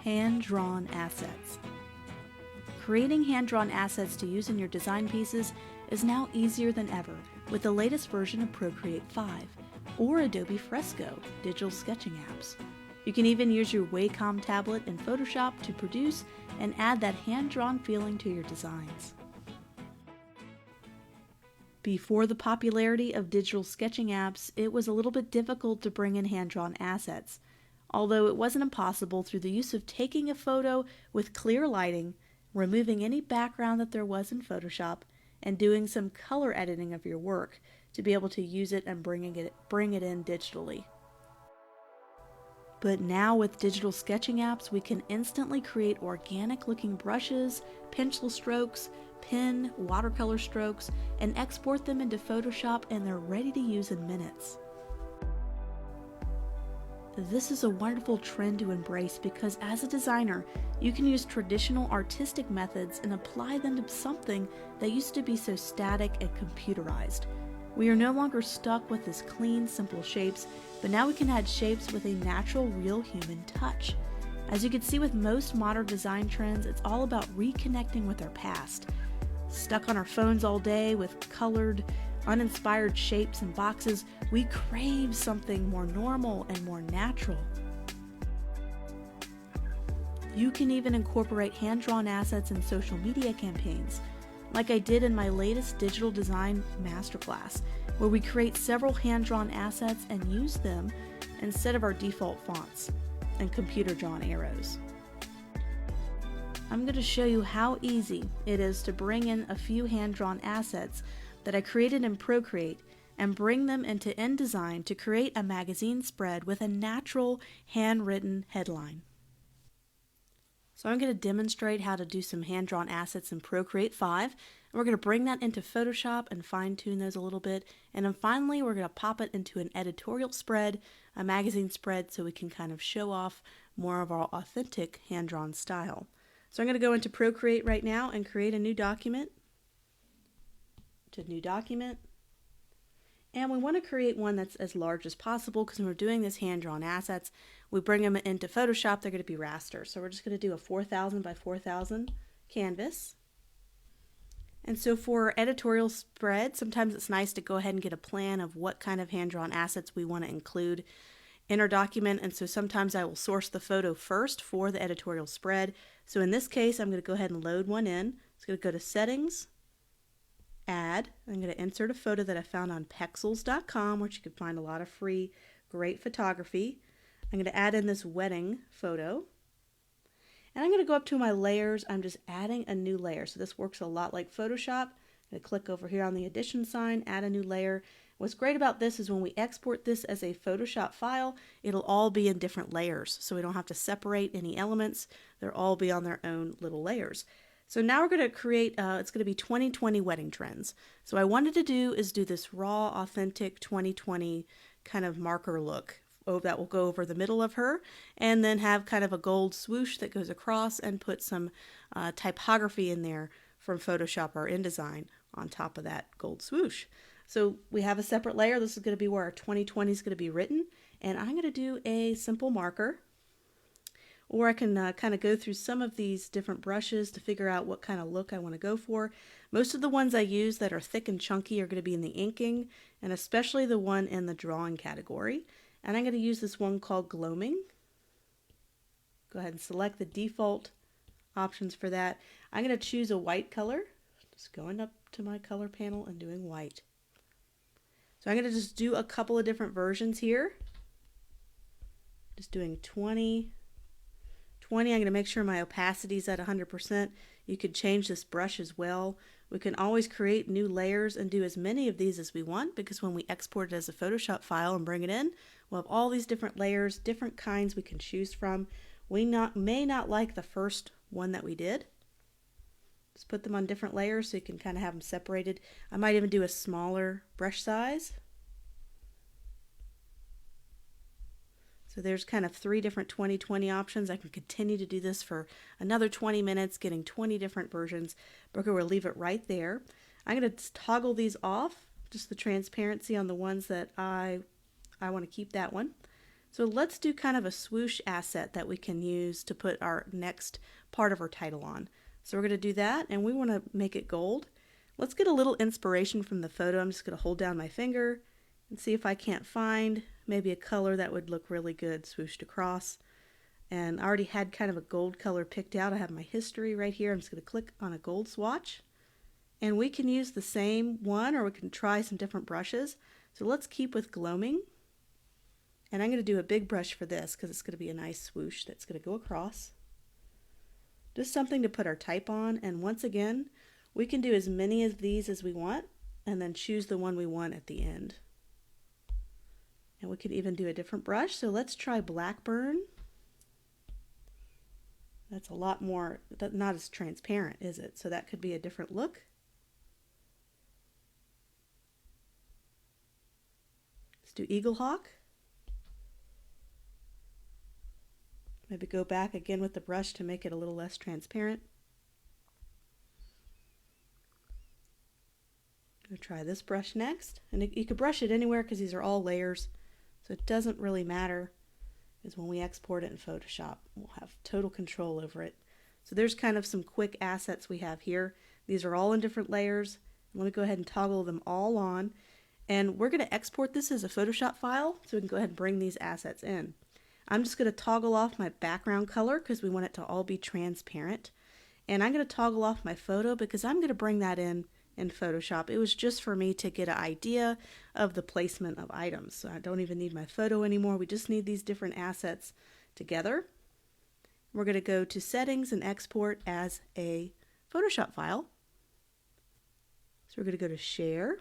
Hand-drawn assets. Creating hand-drawn assets to use in your design pieces is now easier than ever with the latest version of Procreate 5 or Adobe Fresco digital sketching apps. You can even use your Wacom tablet in Photoshop to produce and add that hand-drawn feeling to your designs. Before the popularity of digital sketching apps, it was a little bit difficult to bring in hand-drawn assets, although it wasn't impossible through the use of taking a photo with clear lighting, removing any background that there was in Photoshop, and doing some color editing of your work to be able to use it and bring it in digitally. But now with digital sketching apps, we can instantly create organic looking brushes, pencil strokes, pen, watercolor strokes, and export them into Photoshop, and they're ready to use in minutes. This is a wonderful trend to embrace because as a designer, you can use traditional artistic methods and apply them to something that used to be so static and computerized. We are no longer stuck with this clean, simple shapes, but now we can add shapes with a natural, real human touch. As you can see with most modern design trends, it's all about reconnecting with our past. Stuck on our phones all day with colored, uninspired shapes and boxes, we crave something more normal and more natural. You can even incorporate hand-drawn assets in social media campaigns, like I did in my latest digital design masterclass, where we create several hand-drawn assets and use them instead of our default fonts and computer-drawn arrows. I'm going to show you how easy it is to bring in a few hand-drawn assets that I created in Procreate and bring them into InDesign to create a magazine spread with a natural handwritten headline. So I'm going to demonstrate how to do some hand-drawn assets in Procreate 5, and we're going to bring that into Photoshop and fine-tune those a little bit, and then finally we're going to pop it into an editorial spread, a magazine spread, so we can kind of show off more of our authentic hand-drawn style. So I'm going to go into Procreate right now and create a new document. To New Document. And we want to create one that's as large as possible because when we're doing this hand-drawn assets, we bring them into Photoshop, they're going to be raster. So we're just going to do a 4,000 by 4,000 canvas. And so for our editorial spread, sometimes it's nice to go ahead and get a plan of what kind of hand-drawn assets we want to include in our document. And so sometimes I will source the photo first for the editorial spread. So in this case, I'm going to go ahead and load one in. It's going to go to Settings, Add. I'm going to insert a photo that I found on Pexels.com, which you can find a lot of free, great photography. I'm going to add in this wedding photo. And I'm going to go up to my layers. I'm just adding a new layer. So this works a lot like Photoshop. I'm going to click over here on the addition sign, add a new layer. What's great about this is when we export this as a Photoshop file, it'll all be in different layers. So we don't have to separate any elements. They'll all be on their own little layers. So now we're going to create, it's going to be 2020 wedding trends. So what I wanted to do is do this raw, authentic 2020 kind of marker look. That will go over the middle of her, and then have kind of a gold swoosh that goes across and put some typography in there from Photoshop or InDesign on top of that gold swoosh. So we have a separate layer. This is going to be where our 2020 is going to be written, and I'm going to do a simple marker. Or I can kind of go through some of these different brushes to figure out what kind of look I want to go for. Most of the ones I use that are thick and chunky are going to be in the inking, and especially the one in the drawing category. And I'm going to use this one called Gloaming. Go ahead and select the default options for that. I'm going to choose a white color. Just going up to my color panel and doing white. So I'm going to just do a couple of different versions here. Just doing 20. I'm going to make sure my opacity is at 100%. You could change this brush as well. We can always create new layers and do as many of these as we want, because when we export it as a Photoshop file and bring it in, we'll have all these different layers, different kinds we can choose from. We may not like the first one that we did. Just put them on different layers so you can kind of have them separated. I might even do a smaller brush size. So there's kind of 3 different 2020 options. I can continue to do this for another 20 minutes, getting 20 different versions, but we'll leave it right there. I'm going to toggle these off, just the transparency on the ones that I want to keep that one. So let's do kind of a swoosh asset that we can use to put our next part of our title on. So we're going to do that, and we want to make it gold. Let's get a little inspiration from the photo. I'm just going to hold down my finger and see if I can't find maybe a color that would look really good swooshed across. And I already had kind of a gold color picked out. I have my history right here. I'm just going to click on a gold swatch. And we can use the same one, or we can try some different brushes. So let's keep with gloaming. And I'm going to do a big brush for this because it's going to be a nice swoosh that's going to go across. Just something to put our type on. And once again, we can do as many of these as we want and then choose the one we want at the end. And we could even do a different brush. So let's try Blackburn. That's a lot more, not as transparent, is it? So that could be a different look. Let's do Eaglehawk. Maybe go back again with the brush to make it a little less transparent. I'm going to try this brush next. And you could brush it anywhere because these are all layers. So it doesn't really matter, is when we export it in Photoshop. We'll have total control over it. So there's kind of some quick assets we have here. These are all in different layers. Let me go ahead and toggle them all on. And we're going to export this as a Photoshop file so we can go ahead and bring these assets in. I'm just going to toggle off my background color because we want it to all be transparent. And I'm going to toggle off my photo because I'm going to bring that in Photoshop. It was just for me to get an idea of the placement of items. So I don't even need my photo anymore. We just need these different assets together. We're going to go to Settings and Export as a Photoshop file. So we're going to go to Share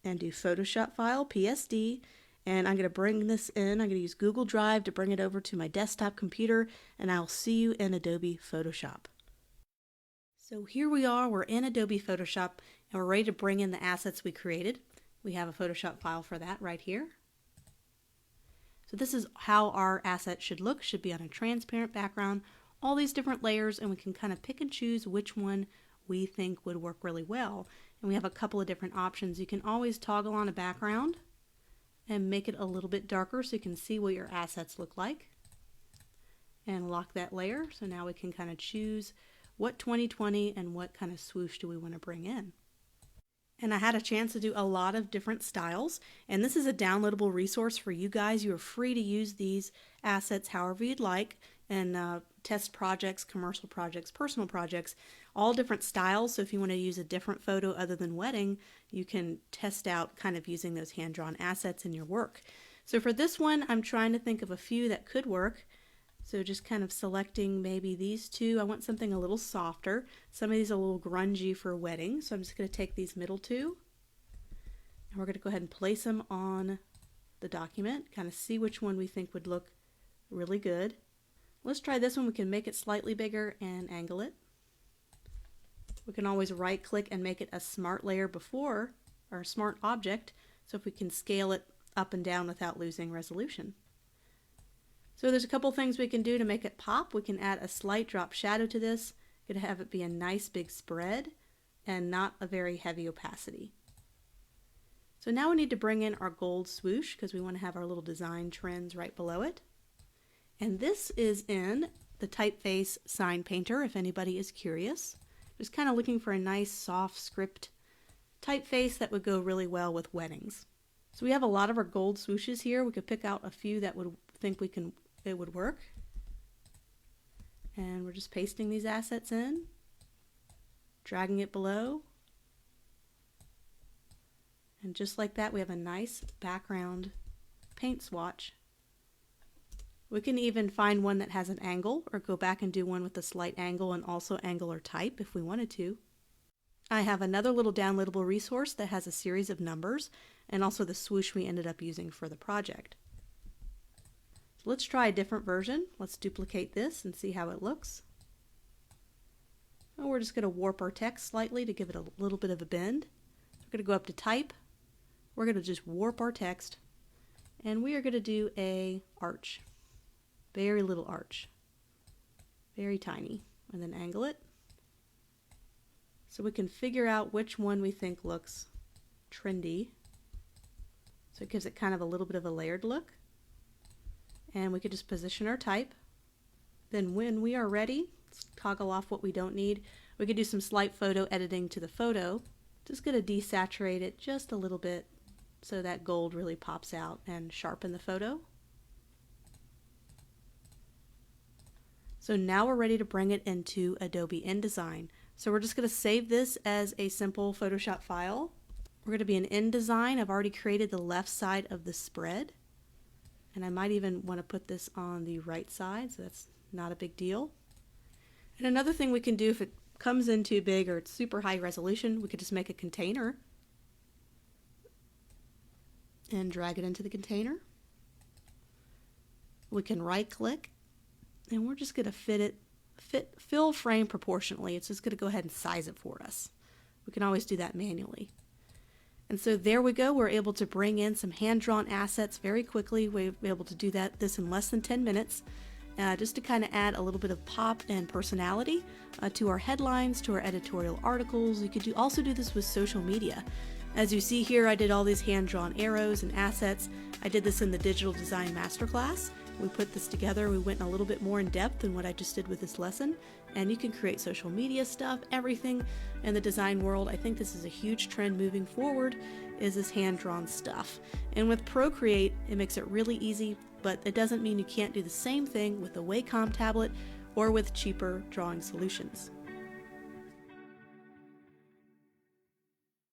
and do Photoshop File, PSD. And I'm going to bring this in. I'm going to use Google Drive to bring it over to my desktop computer, and I'll see you in Adobe Photoshop. So here we are, we're in Adobe Photoshop, and we're ready to bring in the assets we created. We have a Photoshop file for that right here. So this is how our asset should look. Should be on a transparent background, all these different layers, and we can kind of pick and choose which one we think would work really well. And we have a couple of different options. You can always toggle on a background and make it a little bit darker so you can see what your assets look like. And lock that layer. So now we can kind of choose what 2020 and what kind of swoosh do we want to bring in. And I had a chance to do a lot of different styles, and this is a downloadable resource for you guys. You are free to use these assets however you'd like, and test projects, commercial projects, personal projects, all different styles. So if you want to use a different photo other than wedding, you can test out kind of using those hand-drawn assets in your work. So for this one, I'm trying to think of a few that could work. So just kind of selecting maybe these two. I want something a little softer. Some of these are a little grungy for weddings. So I'm just going to take these middle two. And we're going to go ahead and place them on the document. Kind of see which one we think would look really good. Let's try this one. We can make it slightly bigger and angle it. We can always right click and make it a smart layer before, or a smart object. So if we can scale it up and down without losing resolution. So there's a couple things we can do to make it pop. We can add a slight drop shadow to this. You could have it be a nice big spread and not a very heavy opacity. So now we need to bring in our gold swoosh because we want to have our little design trends right below it. And this is in the Typeface Sign Painter if anybody is curious. Just kind of looking for a nice soft script typeface that would go really well with weddings. So we have a lot of our gold swooshes here. We could pick out a few that would think it would work. And we're just pasting these assets in, dragging it below. And just like that, we have a nice background paint swatch. We can even find one that has an angle or go back and do one with a slight angle and also angle or type if we wanted to. I have another little downloadable resource that has a series of numbers and also the swoosh we ended up using for the project. So let's try a different version. Let's duplicate this and see how it looks. And we're just going to warp our text slightly to give it a little bit of a bend. We're going to go up to type. We're going to just warp our text and we are going to do a arch. Very little arch. Very tiny. And then angle it. So we can figure out which one we think looks trendy. So it gives it kind of a little bit of a layered look. and we could just position our type. Then when we are ready, let's toggle off what we don't need. We could do some slight photo editing to the photo. Just going to desaturate it just a little bit so that gold really pops out and sharpen the photo. So now we're ready to bring it into Adobe InDesign. So we're just going to save this as a simple Photoshop file. We're going to be in InDesign. I've already created the left side of the spread. And I might even want to put this on the right side, so that's not a big deal. And another thing we can do if it comes in too big or it's super high resolution, we could just make a container and drag it into the container. We can right click and we're just going to fill frame proportionally. It's just going to go ahead and size it for us. We can always do that manually. And so there we go. We're able to bring in some hand-drawn assets very quickly. We're able to do this in less than 10 minutes. Just to kind of add a little bit of pop and personality to our headlines, to our editorial articles. You could also do this with social media. As you see here, I did all these hand-drawn arrows and assets. I did this in the Digital Design Masterclass. We put this together. We went a little bit more in depth than what I just did with this lesson. And you can create social media stuff, everything in the design world. I think this is a huge trend moving forward, is this hand-drawn stuff. And with Procreate, it makes it really easy, but it doesn't mean you can't do the same thing with the Wacom tablet or with cheaper drawing solutions.